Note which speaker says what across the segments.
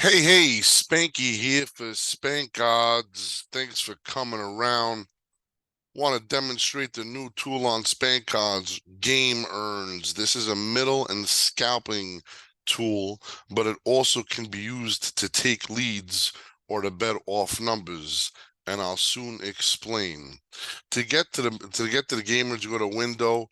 Speaker 1: Hey, Spanky here for SpankOdds. Thanks for coming around. Want to demonstrate the new tool on SpankOdds, Game Earns. This is a middle and scalping tool, but it also can be used to take leads or to bet off numbers, and I'll soon explain. To get to the gamers, you go to Window,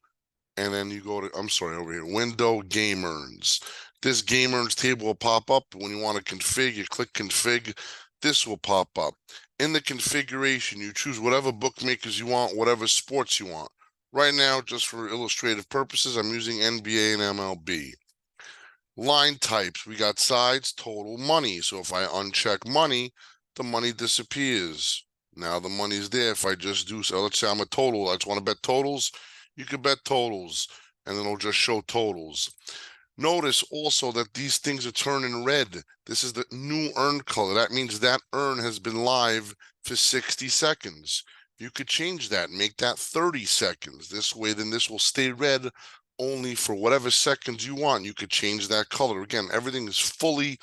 Speaker 1: and then you go to, I'm sorry, over here, Window Game Earns. This Game Earns table will pop up. When you want to config, you click config. This will pop up. In the configuration, you choose whatever bookmakers you want, whatever sports you want. Right now, just for illustrative purposes, I'm using NBA and MLB. Line types, we got sides, total, money. So if I uncheck money, the money disappears. Now the money's there. If I just do, so let's say I'm a total, I just want to bet totals, you can bet totals, and then it'll just show totals. Notice also that these things are turning red. This is the new earn color. That means that earn has been live for 60 seconds. You could change that, make that 30 seconds. This way, then this will stay red only for whatever seconds you want. You could change that color. Again, everything is fully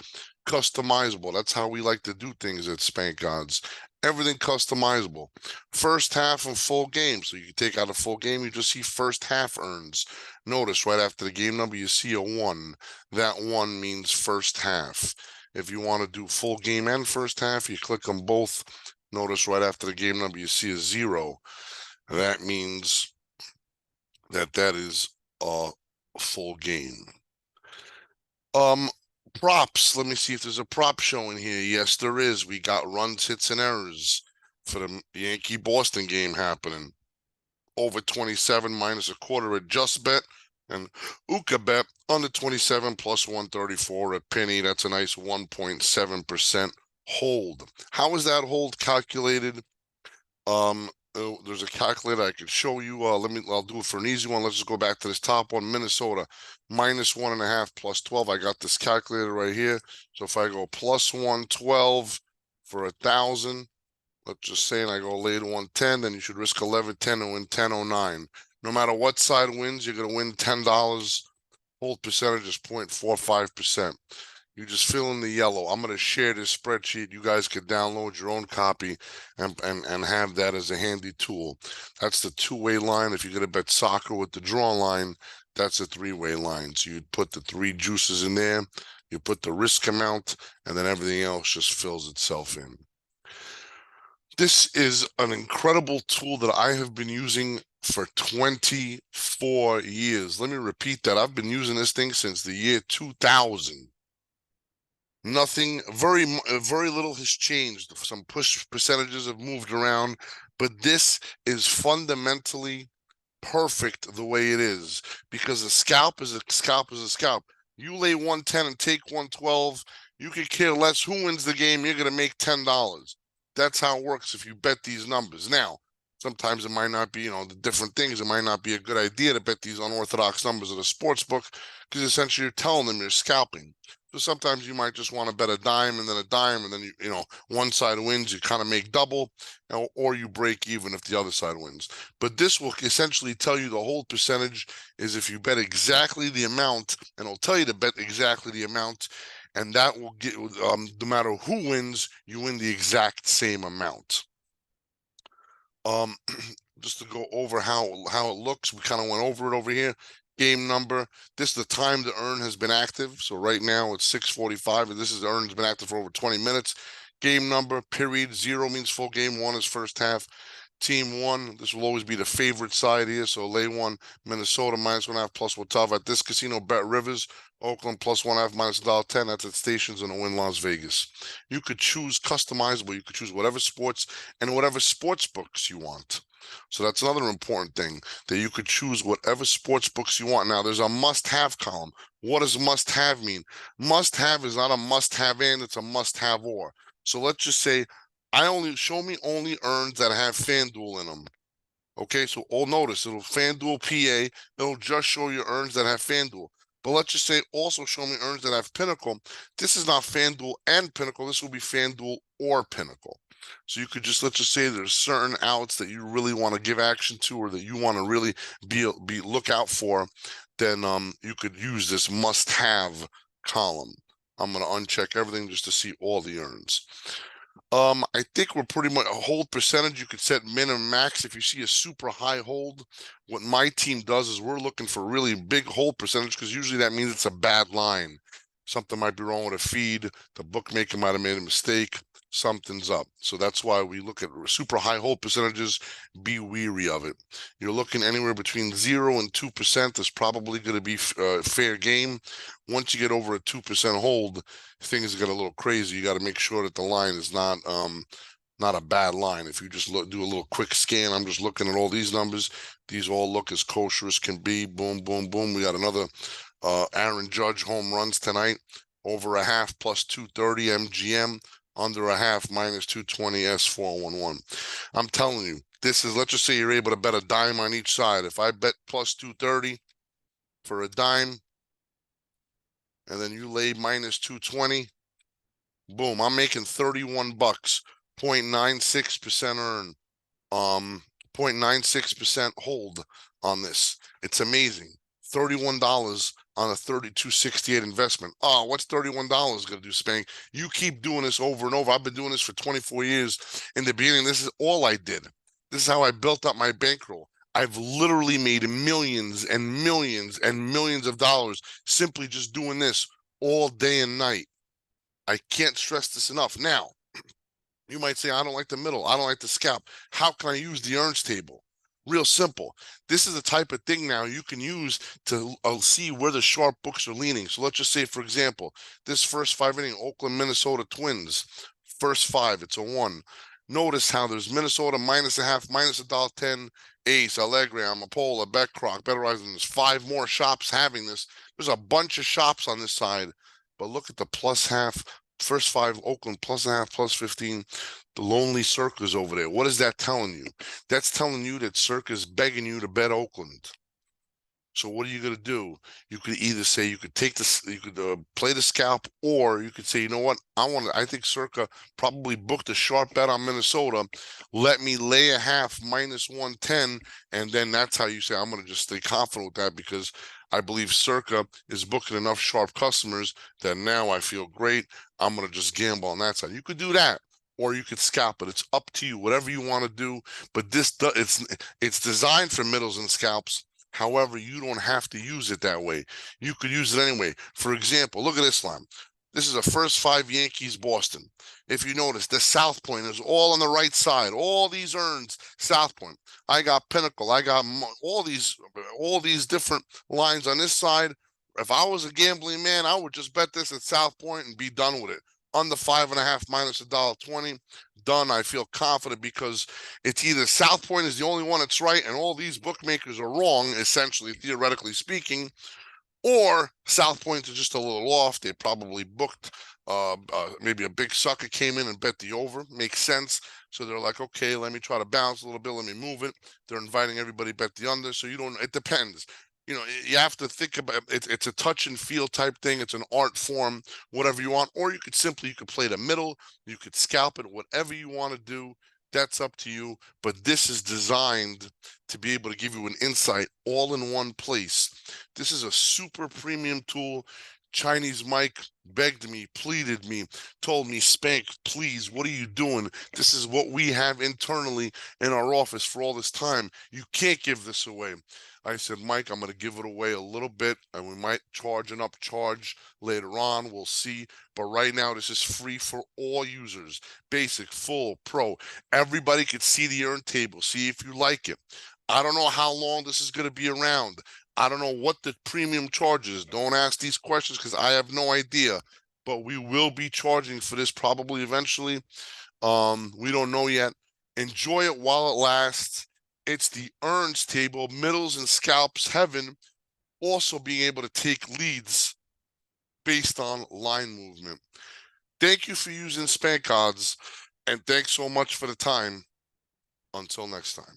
Speaker 1: customizable. That's how we like to do things at SpankOdds. Everything customizable. First half and full game. So you can take out a full game, you just see first half earns. Notice right after the game number, you see a 1. That 1 means first half. If you want to do full game and first half, you click on both. Notice right after the game number, you see a 0. That means that is a full game. Props. Let me see if there's a prop showing here. Yes, there is. We got runs, hits, and errors for the Yankee-Boston game happening. Over 27 minus a quarter at Just Bet, and Uka Bet under 27 plus 134 at Penny. That's a nice 1.7% hold. How is that hold calculated? There's a calculator I could show you. I'll do it for an easy one. Let's just go back to this top one, Minnesota, minus 1.5 plus 12. I got this calculator right here. So if I go plus 112 for 1,000, let's just say, and I go lay to 110, then you should risk 1110 and win 1009. No matter what side wins, you're going to win $10. Hold percentage is 0.45%. You just fill in the yellow. I'm going to share this spreadsheet. You guys could download your own copy and have that as a handy tool. That's the two-way line. If you're going to bet soccer with the draw line, that's a three-way line. So you'd put the three juices in there, you put the risk amount, and then everything else just fills itself in. This is an incredible tool that I have been using for 24 years. Let me repeat that. I've been using this thing since the year 2000. Nothing, very little has changed. Some push percentages have moved around, but this is fundamentally perfect the way it is, because a scalp is a scalp is a scalp. You lay 110 and take 112, you could care less who wins the game, you're going to make $10. That's how it works if you bet these numbers. Now, sometimes it might not be, the different things. It might not be a good idea to bet these unorthodox numbers at a sports book, because essentially you're telling them you're scalping. So sometimes you might just want to bet a dime and then a dime, and then one side wins, you kind of make double, or you break even if the other side wins. But this will essentially tell you the hold percentage is if you bet exactly the amount, and it'll tell you to bet exactly the amount, and that will get, no matter who wins, you win the exact same amount. Just to go over how it looks, we kind of went over it over here. Game number. This is the time the earn has been active. So right now it's 6:45, and this is the earn has been active for over 20 minutes. Game number, period. 0 means full game. 1 is first half. Team 1. This will always be the favorite side here. So lay 1, Minnesota minus 1.5 plus whatever. At this casino, bet Rivers, Oakland plus 1.5 minus $1.10. That's at stations and a win Las Vegas. You could choose customizable. You could choose whatever sports and whatever sports books you want. So that's another important thing, that you could choose whatever sports books you want. Now, there's a must-have column. What does must-have mean? Must-have is not a must-have and, it's a must-have or. So let's just say show me only earns that have FanDuel in them. Okay, so notice it'll FanDuel PA, it'll just show you earns that have FanDuel. But let's just say also show me earns that have Pinnacle. This is not FanDuel and Pinnacle. This will be FanDuel or Pinnacle. So you could let's just say there's certain outs that you really want to give action to, or that you want to really be look out for, then you could use this must-have column. I'm going to uncheck everything just to see all the earns. I think we're pretty much a hold percentage. You could set min and max. If you see a super high hold, what my team does is we're looking for really big hold percentage because usually that means it's a bad line. Something might be wrong with a feed. The bookmaker might have made a mistake. Something's up. So that's why we look at super high hold percentages. Be weary of it. You're looking anywhere between 0 and 2% is probably going to be fair game. Once you get over a 2% hold, things get a little crazy. You got to make sure that the line is not a bad line. If you just do a little quick scan, I'm just looking at all these numbers. These all look as kosher as can be. Boom, boom, boom. We got another Aaron Judge home runs tonight. Over a half plus 230 MGM. Under a half minus 220 S411. I'm telling you, this is, let's just say you're able to bet a dime on each side. If I bet plus 230 for a dime, and then you lay minus 220, boom, I'm making 31 bucks, 0.96% earn, 0.96% hold on this. It's amazing. $31 on a 32.68 investment. Oh, what's $31 going to do, Spank? You keep doing this over and over. I've been doing this for 24 years. In the beginning, this is all I did. This is how I built up my bankroll. I've literally made millions and millions and millions of dollars simply just doing this all day and night. I can't stress this enough. Now, you might say, I don't like the middle. I don't like the scalp. How can I use the earns table? Real simple. This is the type of thing now you can use to see where the sharp books are leaning. So let's just say, for example, this first 5 inning, Oakland, Minnesota Twins, first 5, it's a 1. Notice how there's Minnesota minus a half, minus $1.10, Ace, Allegre, Amapola, Betcroc, Better Horizon. There's 5 more shops having this. There's a bunch of shops on this side, but look at the plus half. First 5, Oakland plus a half, plus 15. The lonely Circa's over there. What is that telling you? That's telling you that Circa's begging you to bet Oakland. So what are you going to do? You could either say you could take this, you could play the scalp, or you could say, you know what? I think Circa probably booked a sharp bet on Minnesota. Let me lay a half minus 110, and then that's how you say I'm going to just stay confident with that because I believe Circa is booking enough sharp customers that now I feel great. I'm going to just gamble on that side. You could do that, or you could scalp it. It's up to you, whatever you want to do. But it's designed for middles and scalps. However, you don't have to use it that way. You could use it anyway. For example, look at Islam. This is a first 5 Yankees Boston. If you notice, the South Point is all on the right side. All these earns, South Point. I got Pinnacle. I got all these different lines on this side. If I was a gambling man, I would just bet this at South Point and be done with it. Under 5.5 minus $1.20. Done. I feel confident because it's either South Point is the only one that's right and all these bookmakers are wrong, essentially, theoretically speaking, or South Point is just a little off. They probably booked maybe a big sucker came in and bet the over. Makes sense. So they're like, okay, let me try to bounce a little bit. Let me move it. They're inviting everybody to bet the under. So you don't, it depends. You have to think about it. It's a touch and feel type thing. It's an art form, whatever you want. Or you could play the middle. You could scalp it, whatever you want to do. That's up to you. But this is designed to be able to give you an insight all in one place. This is a super premium tool. Chinese Mike begged me, pleaded me, told me, Spank, please, what are you doing? This is what we have internally in our office for all this time. You can't give this away. I said, Mike, I'm going to give it away a little bit, and we might charge an upcharge later on. We'll see. But right now, this is free for all users. Basic, full, pro. Everybody could see the earn table, see if you like it. I don't know how long this is going to be around. I don't know what the premium charge is. Don't ask these questions because I have no idea. But we will be charging for this probably eventually. We don't know yet. Enjoy it while it lasts. It's the earns table, middles and scalps heaven. Also being able to take leads based on line movement. Thank you for using SpankOdds, and thanks so much for the time. Until next time.